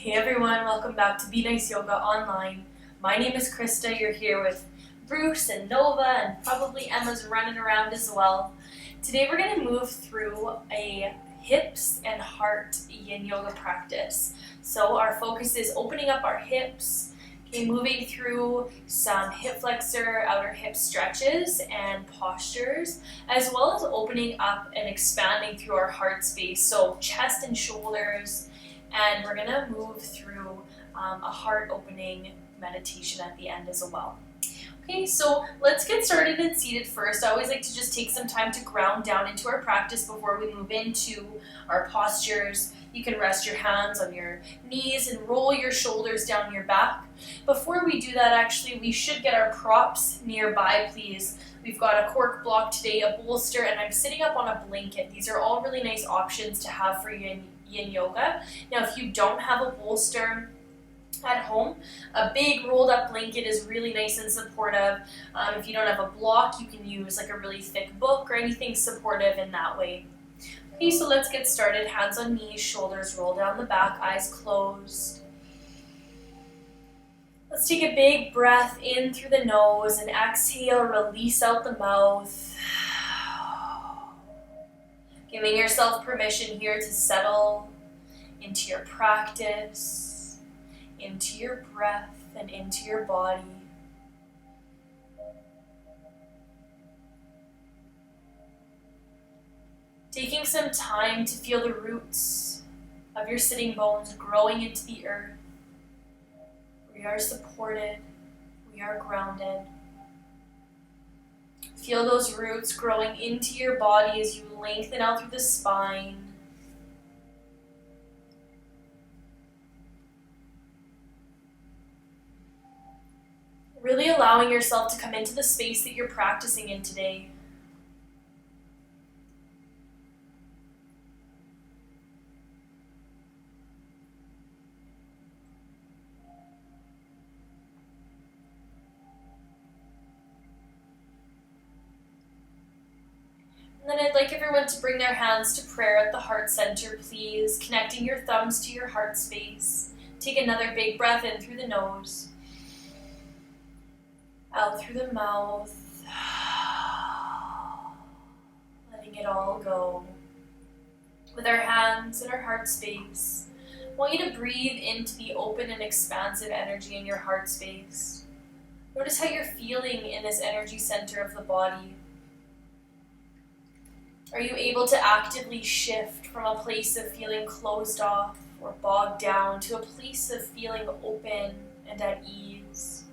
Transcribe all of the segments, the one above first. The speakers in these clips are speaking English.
Hey everyone, welcome back to Be Nice Yoga Online. My name is Krista. You're here with Bruce and Nova, and probably Emma's running around as well. Today we're going to move through a hips and heart yin yoga practice. So our focus is opening up our hips, moving through some hip flexor, outer hip stretches and postures, as well as opening up and expanding through our heart space, so chest and shoulders. And we're going to move through a heart opening meditation at the end as well. Okay, so let's get started and seated first. I always like to just take some time to ground down into our practice before we move into our postures. You can rest your hands on your knees and roll your shoulders down your back. Before we do that, actually, we should get our props nearby, please. We've got a cork block today, a bolster, and I'm sitting up on a blanket. These are all really nice options to have for yin yoga. Now, if you don't have a bolster at home, a big rolled up blanket is really nice and supportive. If you don't have a block, you can use like a really thick book or anything supportive in that way. Okay, so let's get started. Hands on knees, shoulders roll down the back, eyes closed. Let's take a big breath in through the nose and exhale, release out the mouth. Giving yourself permission here to settle into your practice, into your breath, and into your body. Taking some time to feel the roots of your sitting bones growing into the earth. We are supported, we are grounded. Feel those roots growing into your body as you lengthen out through the spine. Really allowing yourself to come into the space that you're practicing in today. And then I'd like everyone to bring their hands to prayer at the heart center, please, connecting your thumbs to your heart space. Take another big breath in through the nose, out through the mouth, letting it all go. With our hands in our heart space, I want you to breathe into the open and expansive energy in your heart space. Notice how you're feeling in this energy center of the body. Are you able to actively shift from a place of feeling closed off or bogged down to a place of feeling open and at ease?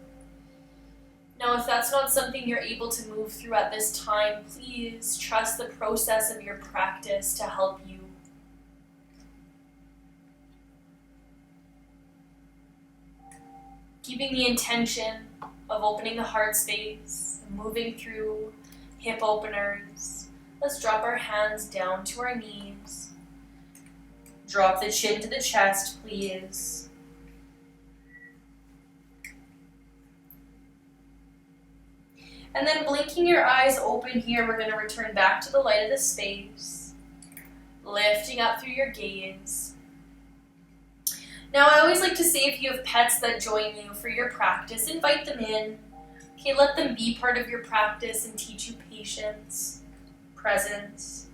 Now, if that's not something you're able to move through at this time, please trust the process of your practice to help you. Keeping the intention of opening the heart space and moving through hip openers. Let's drop our hands down to our knees. Drop the chin to the chest, please. And then blinking your eyes open here, we're going to return back to the light of the space. Lifting up through your gaze. Now, I always like to say if you have pets that join you for your practice, invite them in. Okay, let them be part of your practice and teach you patience. Presence.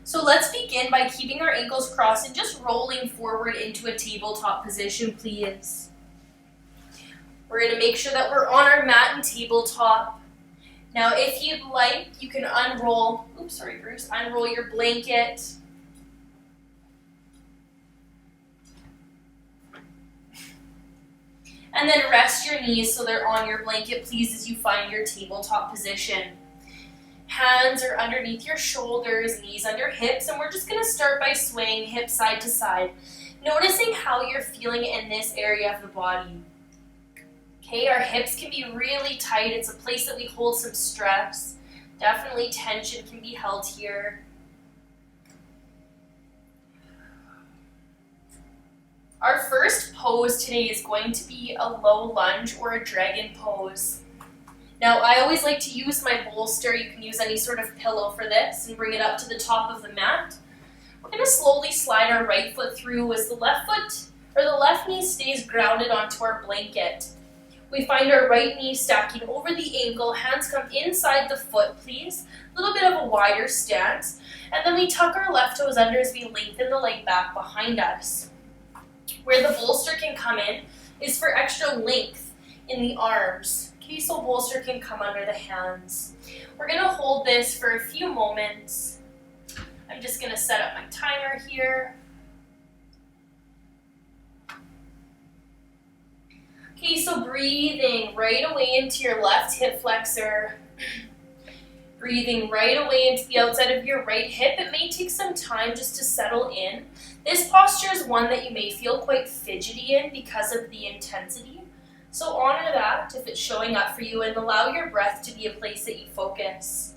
So let's begin by keeping our ankles crossed and just rolling forward into a tabletop position, please. We're going to make sure that we're on our mat and tabletop. Now, if you'd like, you can unroll your blanket. And then rest your knees so they're on your blanket, please, as you find your tabletop position. Hands are underneath your shoulders, knees under hips, and we're just going to start by swaying hips side to side, noticing how you're feeling in this area of the body. Okay, our hips can be really tight. It's a place that we hold some stress. Definitely tension can be held here. Our first pose today is going to be a low lunge or a dragon pose. Now, I always like to use my bolster. You can use any sort of pillow for this and bring it up to the top of the mat. We're going to slowly slide our right foot through as the left foot or the left knee stays grounded onto our blanket. We find our right knee stacking over the ankle, hands come inside the foot, please. A little bit of a wider stance. And then we tuck our left toes under as we lengthen the leg back behind us. Where the bolster can come in is for extra length in the arms. Okay, so bolster can come under the hands. We're going to hold this for a few moments. I'm just going to set up my timer here. Okay, so breathing right away into your left hip flexor. Breathing right away into the outside of your right hip. It may take some time just to settle in. This posture is one that you may feel quite fidgety in because of the intensity. So honor that if it's showing up for you and allow your breath to be a place that you focus.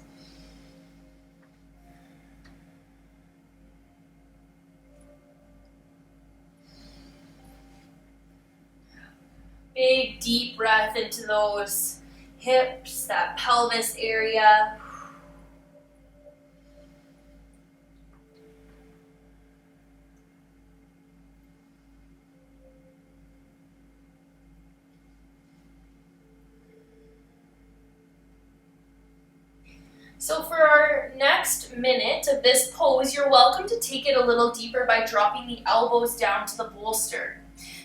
Big, deep breath into those hips, that pelvis area. So for our next minute of this pose, you're welcome to take it a little deeper by dropping the elbows down to the bolster.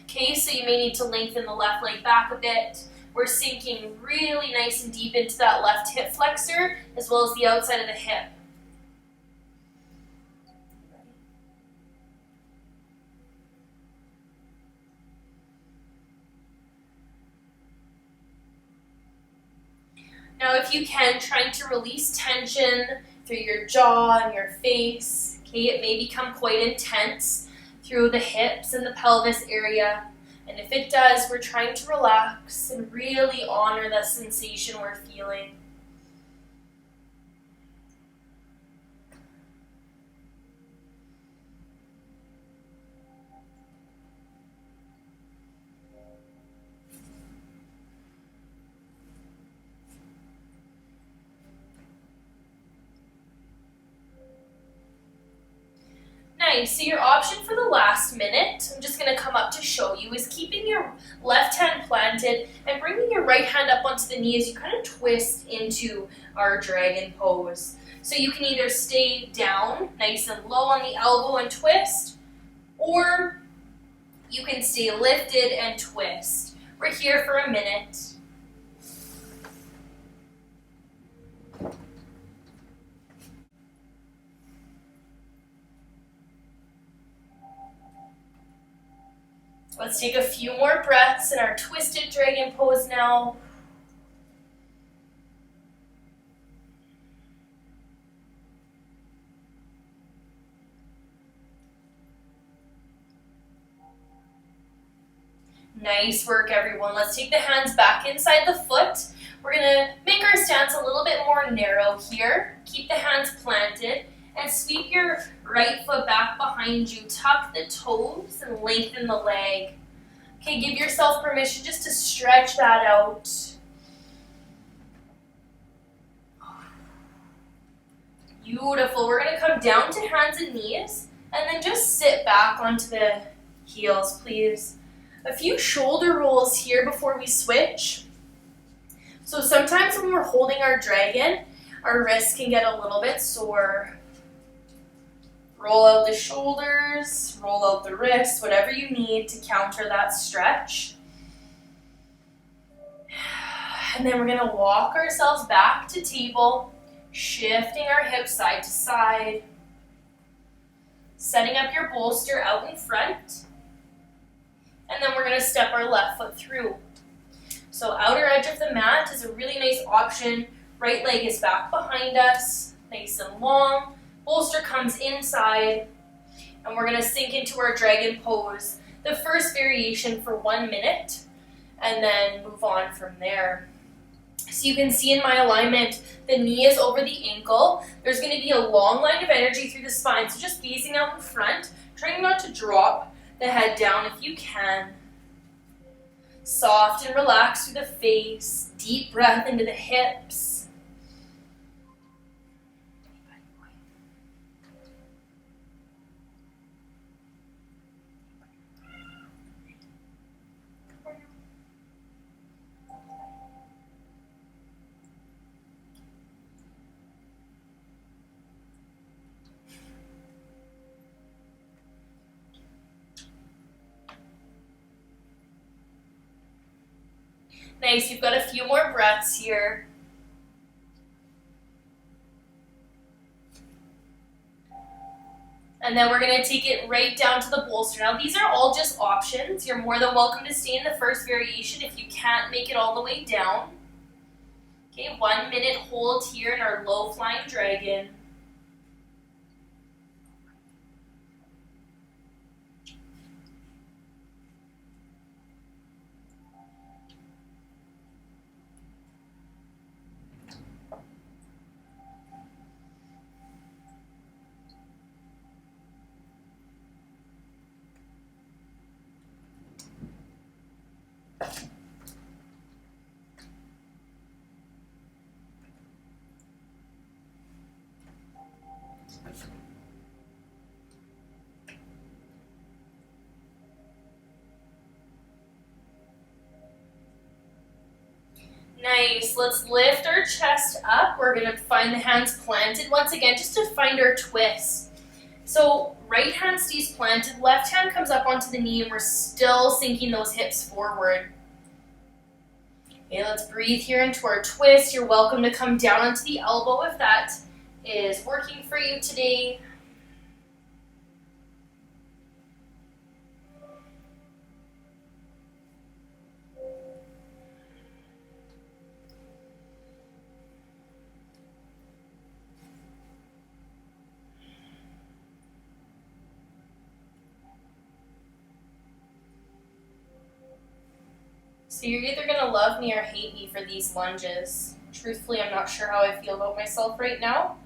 Okay, so you may need to lengthen the left leg back a bit. We're sinking really nice and deep into that left hip flexor, as well as the outside of the hip. Now, if you can, trying to release tension through your jaw and your face. Okay, it may become quite intense through the hips and the pelvis area. And if it does, we're trying to relax and really honor the sensation we're feeling. Nice, so your option for the last minute, I'm just going to come up to show you, is keeping your left hand planted and bringing your right hand up onto the knee as you kind of twist into our dragon pose. So you can either stay down, nice and low on the elbow and twist, or you can stay lifted and twist. We're here for a minute. Let's take a few more breaths in our twisted dragon pose now. Nice work, everyone. Let's take the hands back inside the foot. We're going to make our stance a little bit more narrow here. Keep the hands planted and sweep your right foot back behind you. Tuck the toes and lengthen the leg. Okay, give yourself permission just to stretch that out. Beautiful. We're going to come down to hands and knees and then just sit back onto the heels, please. A few shoulder rolls here before we switch. So sometimes when we're holding our dragon, our wrists can get a little bit sore. Roll out the shoulders, roll out the wrists, whatever you need to counter that stretch. And then we're going to walk ourselves back to table, shifting our hips side to side. Setting up your bolster out in front. And then we're going to step our left foot through. So outer edge of the mat is a really nice option. Right leg is back behind us, nice and long. Bolster comes inside, and we're going to sink into our dragon pose. The first variation for 1 minute, and then move on from there. So you can see in my alignment, the knee is over the ankle. There's going to be a long line of energy through the spine, so just gazing out in front, trying not to drop the head down if you can. Soft and relaxed through the face, deep breath into the hips. Nice, you've got a few more breaths here. And then we're going to take it right down to the bolster. Now these are all just options. You're more than welcome to stay in the first variation if you can't make it all the way down. Okay, 1 minute hold here in our low flying dragon. Nice, let's lift our chest up. We're gonna find the hands planted once again, just to find our twist. So right hand stays planted, left hand comes up onto the knee, and we're still sinking those hips forward. Okay, let's breathe here into our twist. You're welcome to come down onto the elbow if that is working for you today. So you're either going to love me or hate me for these lunges. Truthfully, I'm not sure how I feel about myself right now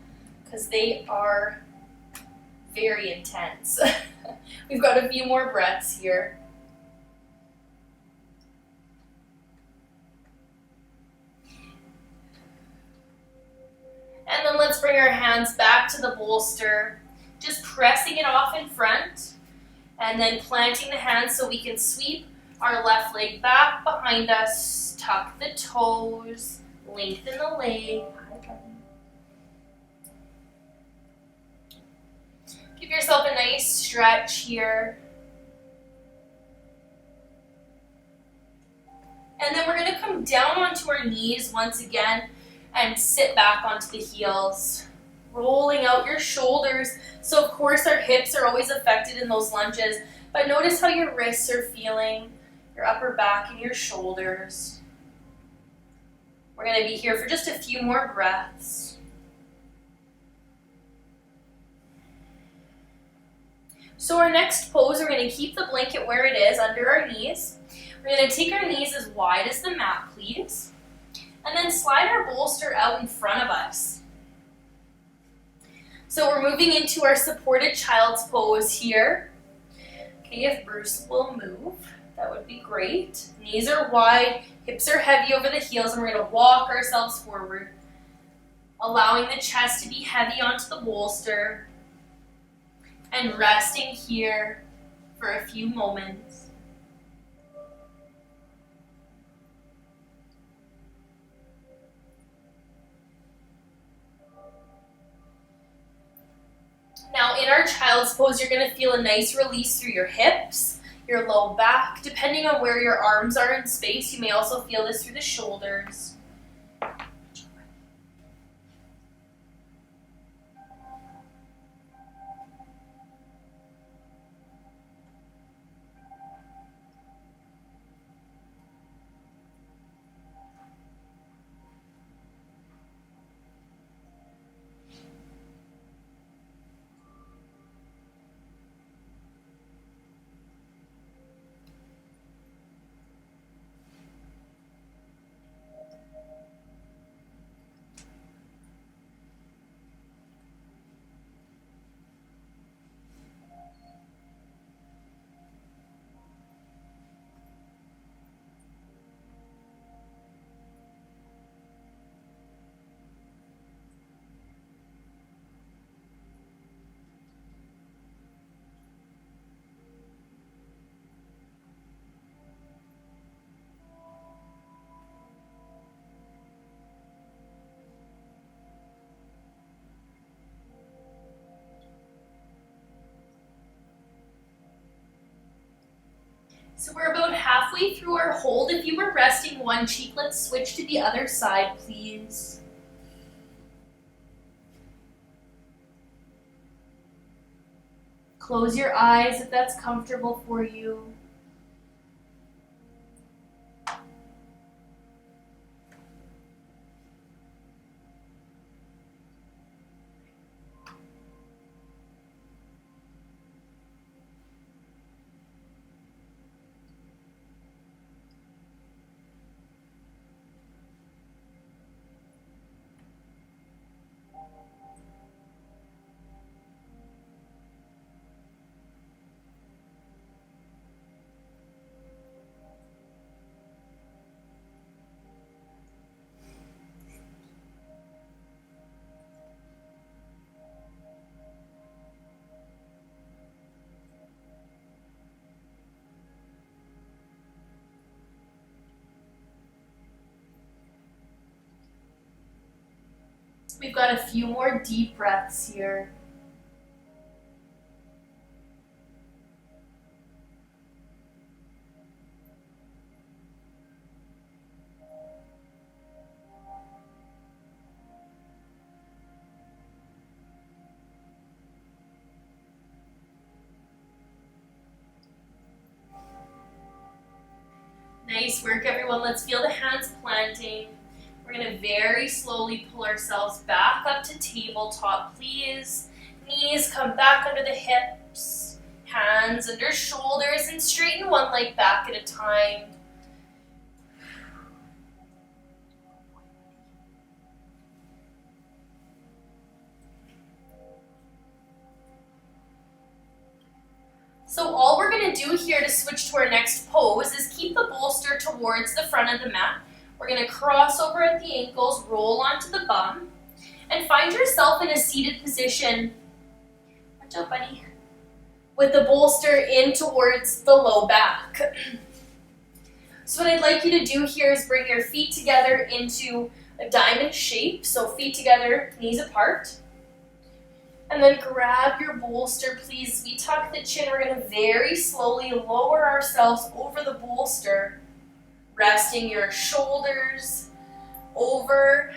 because they are very intense. We've got a few more breaths here. And then let's bring our hands back to the bolster, just pressing it off in front and then planting the hands so we can sweep our left leg back behind us, tuck the toes, lengthen the leg. Give yourself a nice stretch here. And then we're going to come down onto our knees once again and sit back onto the heels, rolling out your shoulders. So of course our hips are always affected in those lunges, but notice how your wrists are feeling, your upper back and your shoulders. We're going to be here for just a few more breaths. So our next pose, we're going to keep the blanket where it is under our knees. We're going to take our knees as wide as the mat, please. And then slide our bolster out in front of us. So we're moving into our supported child's pose here. Okay, if Bruce will move, that would be great. Knees are wide, hips are heavy over the heels, and we're going to walk ourselves forward, allowing the chest to be heavy onto the bolster and resting here for a few moments. Now in our child's pose, you're going to feel a nice release through your hips, your low back. Depending on where your arms are in space, you may also feel this through the shoulders. So we're about halfway through our hold. If you were resting one cheek, let's switch to the other side, please. Close your eyes if that's comfortable for you. We've got a few more deep breaths here. Nice work, everyone. Let's feel the hands planting. We're going to very slowly pull ourselves back up to tabletop, please. Knees come back under the hips, hands under shoulders, and straighten one leg back at a time. So all we're going to do here to switch to our next pose is keep the bolster towards the front of the mat. We're going to cross over at the ankles, roll onto the bum, and find yourself in a seated position. Watch out, buddy. With the bolster in towards the low back. So what I'd like you to do here is bring your feet together into a diamond shape. So feet together, knees apart. And then grab your bolster, please. We tuck the chin. We're going to very slowly lower ourselves over the bolster, resting your shoulders over.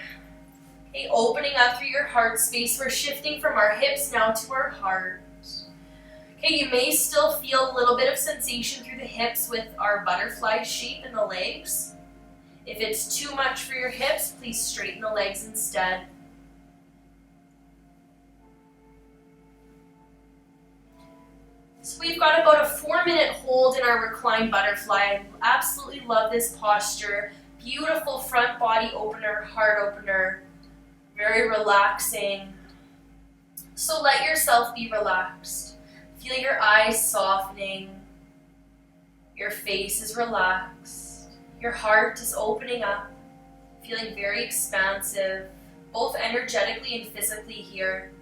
Okay, opening up through your heart space. We're shifting from our hips now to our heart. Okay, you may still feel a little bit of sensation through the hips with our butterfly shape in the legs. If it's too much for your hips, please straighten the legs instead. So we've got about a 4-minute hold in our reclined butterfly. I absolutely love this posture. Beautiful front body opener, heart opener. Very relaxing. So let yourself be relaxed. Feel your eyes softening. Your face is relaxed. Your heart is opening up, feeling very expansive, both energetically and physically here.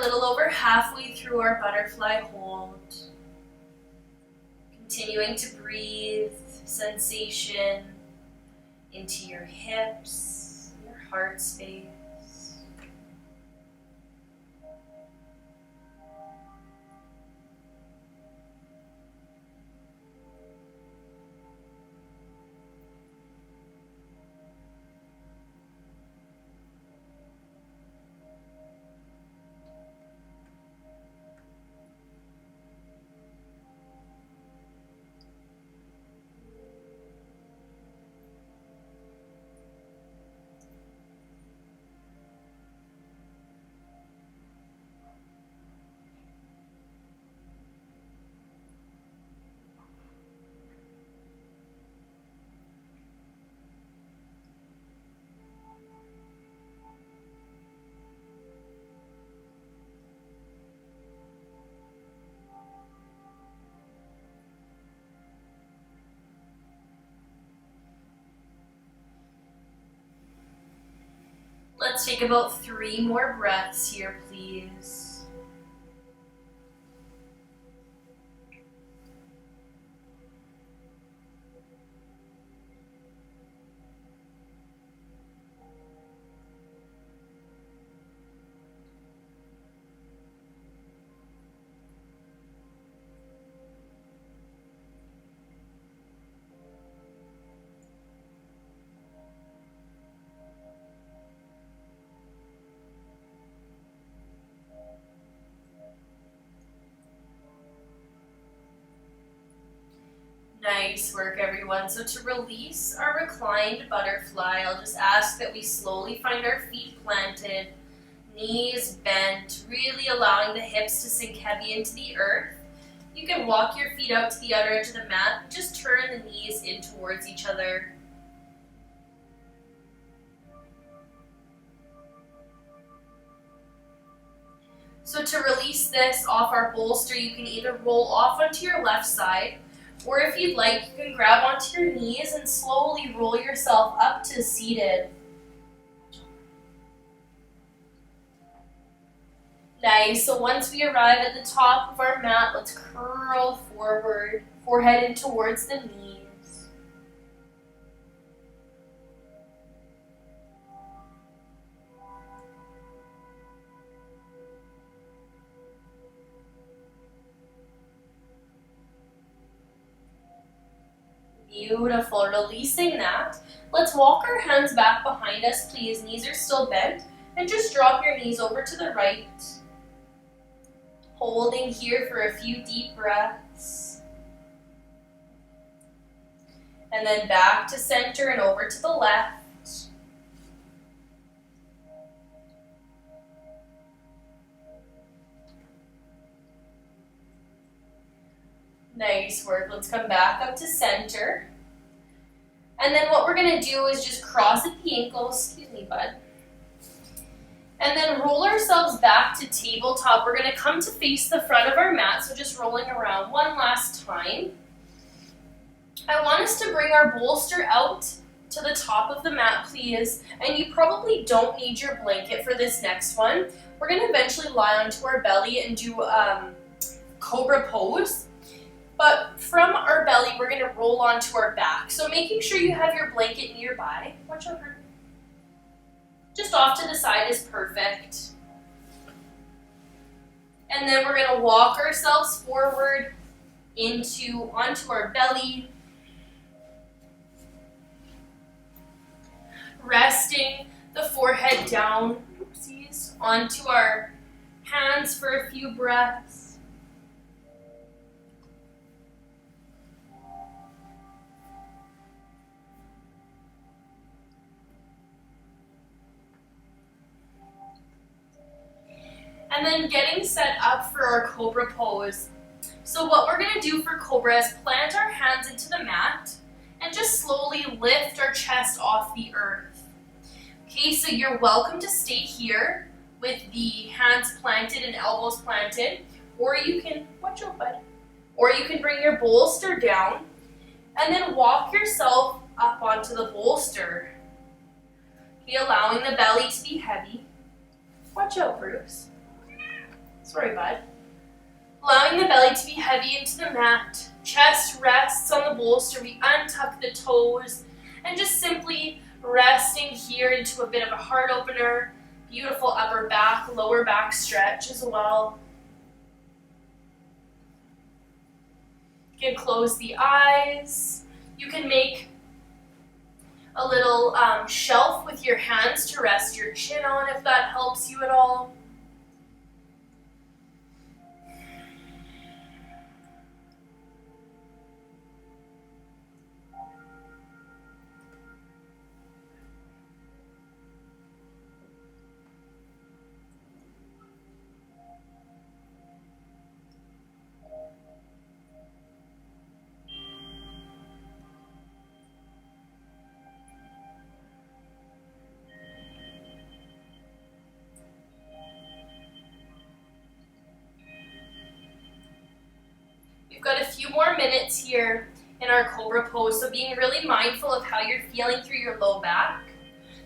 little over halfway through our butterfly hold. Continuing to breathe sensation into your hips, your heart space. Let's take about 3 more breaths here, please. Nice work, everyone. So to release our reclined butterfly, I'll just ask that we slowly find our feet planted, knees bent, really allowing the hips to sink heavy into the earth. You can walk your feet out to the outer edge of the mat. Just turn the knees in towards each other. So to release this off our bolster, you can either roll off onto your left side, or if you'd like, you can grab onto your knees and slowly roll yourself up to seated. Nice, so once we arrive at the top of our mat, let's curl forward, forehead in towards the knees. Beautiful, releasing that. Let's walk our hands back behind us, please. Knees are still bent. And just drop your knees over to the right. Holding here for a few deep breaths. And then back to center and over to the left. Nice work. Let's come back up to center. And then what we're going to do is just cross at the ankles. Excuse me, bud. And then roll ourselves back to tabletop. We're going to come to face the front of our mat, so just rolling around one last time. I want us to bring our bolster out to the top of the mat, please. And you probably don't need your blanket for this next one. We're going to eventually lie onto our belly and do cobra pose. But from our belly, we're going to roll onto our back. So making sure you have your blanket nearby. Watch over. Just off to the side is perfect. And then we're going to walk ourselves forward onto our belly. Resting the forehead down, onto our hands for a few breaths. And then getting set up for our cobra pose. So what we're going to do for cobra is plant our hands into the mat and just slowly lift our chest off the earth. Okay, so you're welcome to stay here with the hands planted and elbows planted, or you can, watch out bud, or you can bring your bolster down and then walk yourself up onto the bolster. Okay, allowing the belly to be heavy. Watch out, Bruce. Sorry, bud. Allowing the belly to be heavy into the mat. Chest rests on the bolster. We untuck the toes and just simply resting here into a bit of a heart opener. Beautiful upper back, lower back stretch as well. You can close the eyes. You can make a little shelf with your hands to rest your chin on if that helps you at all. We've got a few more minutes here in our Cobra pose, so being really mindful of how you're feeling through your low back.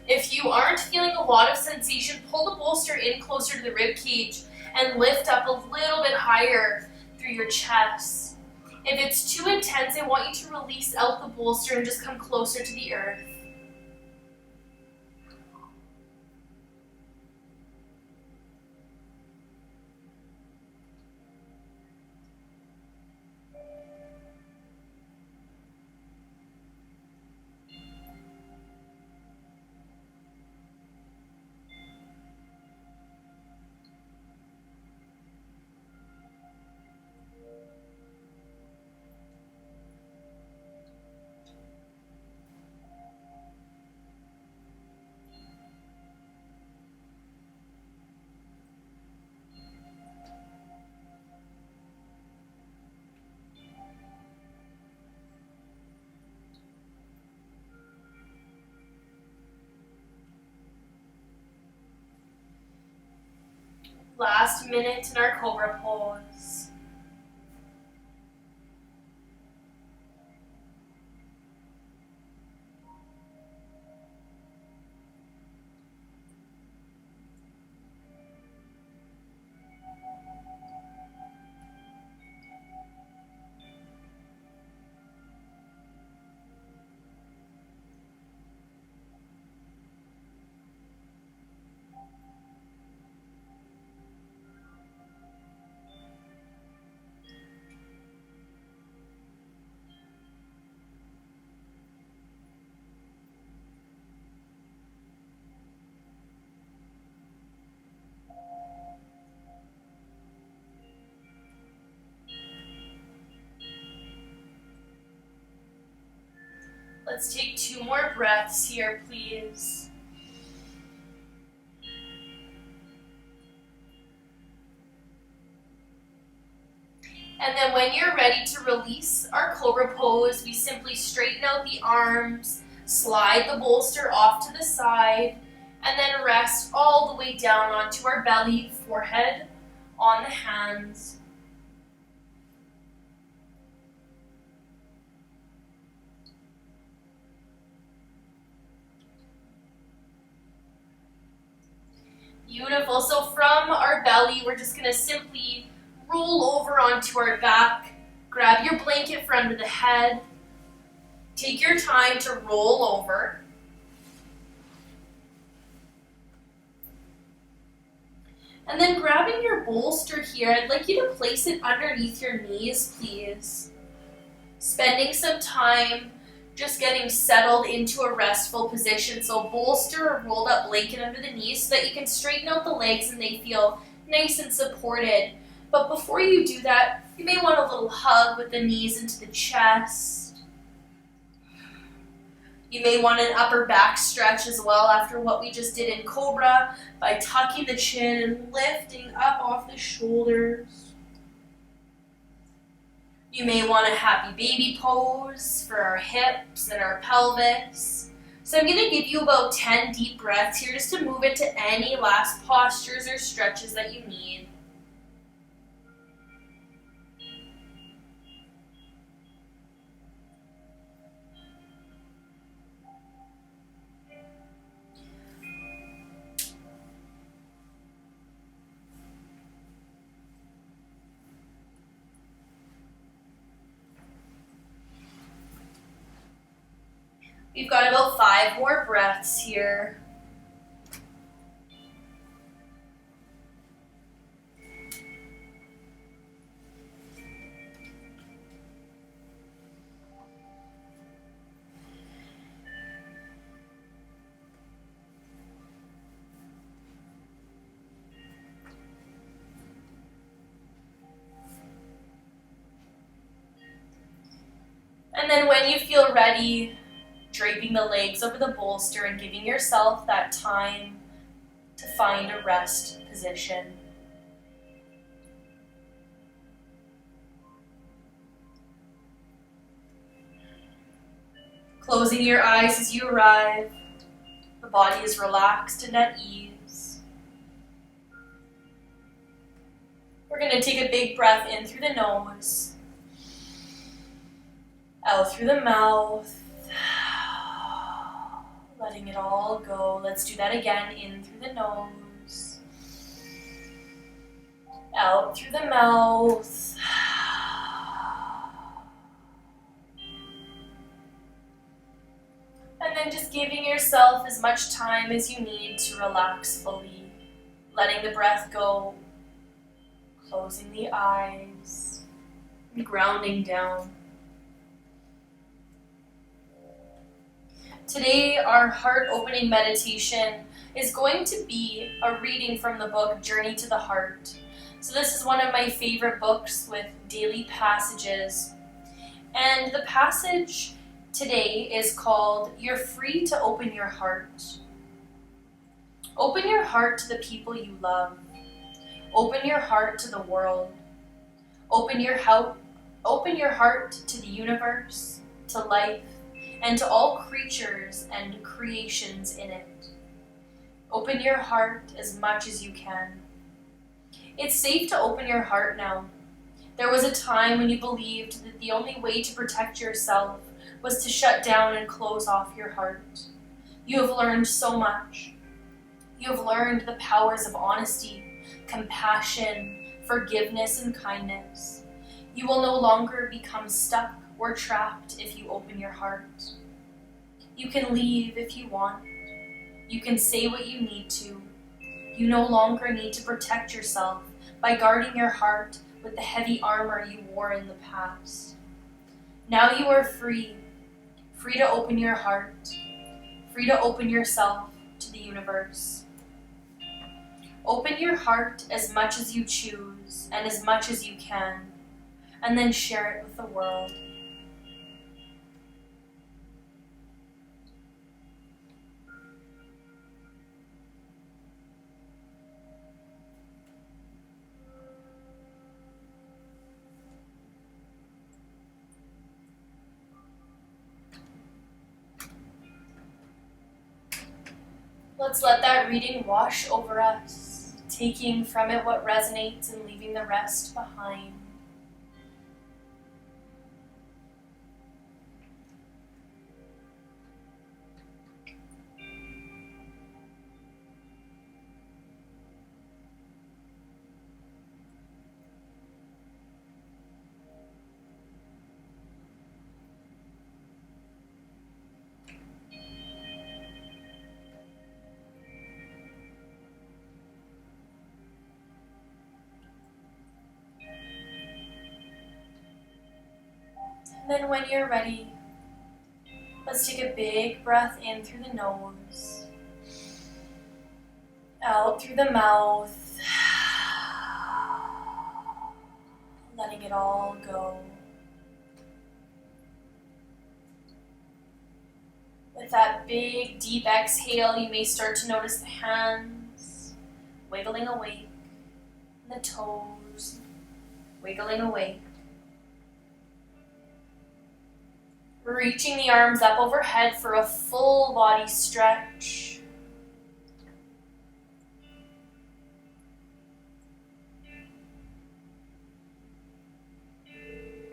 If you aren't feeling a lot of sensation, pull the bolster in closer to the rib cage and lift up a little bit higher through your chest. If it's too intense, I want you to release out the bolster and just come closer to the earth. Last minute in our Cobra pose. Let's take 2 more breaths here, please. And then when you're ready to release our Cobra pose, we simply straighten out the arms, slide the bolster off to the side, and then rest all the way down onto our belly, forehead on the hands. Beautiful. So from our belly, we're just going to simply roll over onto our back. Grab your blanket for under the head. Take your time to roll over. And then grabbing your bolster here, I'd like you to place it underneath your knees, please. Spending some time just getting settled into a restful position. So bolster or rolled up blanket under the knees so that you can straighten out the legs and they feel nice and supported. But before you do that, you may want a little hug with the knees into the chest. You may want an upper back stretch as well after what we just did in Cobra by tucking the chin and lifting up off the shoulders. You may want a happy baby pose for our hips and our pelvis. So I'm going to give you about 10 deep breaths here just to move into any last postures or stretches that you need. We've got about 5 more breaths here. And then when you feel ready, draping the legs over the bolster and giving yourself that time to find a rest position. Closing your eyes as you arrive. The body is relaxed and at ease. We're going to take a big breath in through the nose, out through the mouth, letting it all go. Let's do that again. In through the nose, out through the mouth. And then just giving yourself as much time as you need to relax fully, letting the breath go, closing the eyes, and grounding down. Today, our heart-opening meditation is going to be a reading from the book Journey to the Heart. So this is one of my favorite books with daily passages. And the passage today is called, "You're Free to Open Your Heart." Open your heart to the people you love. Open your heart to the world. Open your heart to the universe, to life, and to all creatures and creations in it. Open your heart as much as you can. It's safe to open your heart now. There was a time when you believed that the only way to protect yourself was to shut down and close off your heart. You have learned so much. You have learned the powers of honesty, compassion, forgiveness, and kindness. You will no longer become stuck or trapped if you open your heart. You can leave if you want. You can say what you need to. You no longer need to protect yourself by guarding your heart with the heavy armor you wore in the past. Now you are free. Free to open your heart. Free to open yourself to the universe. Open your heart as much as you choose and as much as you can, and then share it with the world. Let's let that reading wash over us, taking from it what resonates and leaving the rest behind. And then when you're ready, let's take a big breath in through the nose, out through the mouth, letting it all go. With that big, deep exhale, you may start to notice the hands wiggling awake, and the toes wiggling awake. Reaching the arms up overhead for a full body stretch.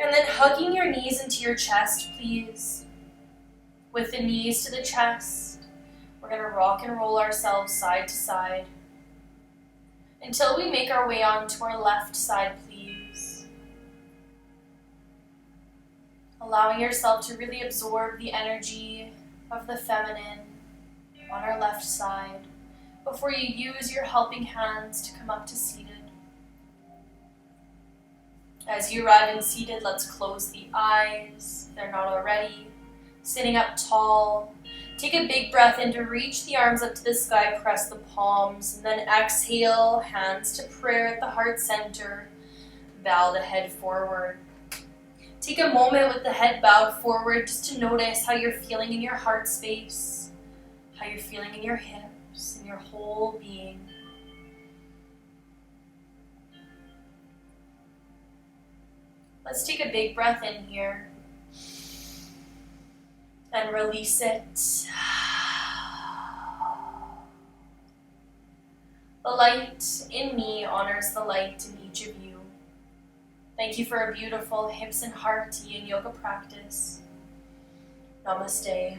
And then hugging your knees into your chest, please. With the knees to the chest, we're going to rock and roll ourselves side to side until we make our way onto our left side, please. Allowing yourself to really absorb the energy of the feminine on our left side before you use your helping hands to come up to seated. As you arrive in seated, let's close the eyes if they're not already. Sitting up tall, take a big breath in to reach the arms up to the sky, press the palms, and then exhale, hands to prayer at the heart center. Bow the head forward. Take a moment with the head bowed forward just to notice how you're feeling in your heart space, how you're feeling in your hips, and your whole being. Let's take a big breath in here and release it. The light in me honors the light in each of you. Thank you for a beautiful Hips and Heart Yin Yoga practice. Namaste.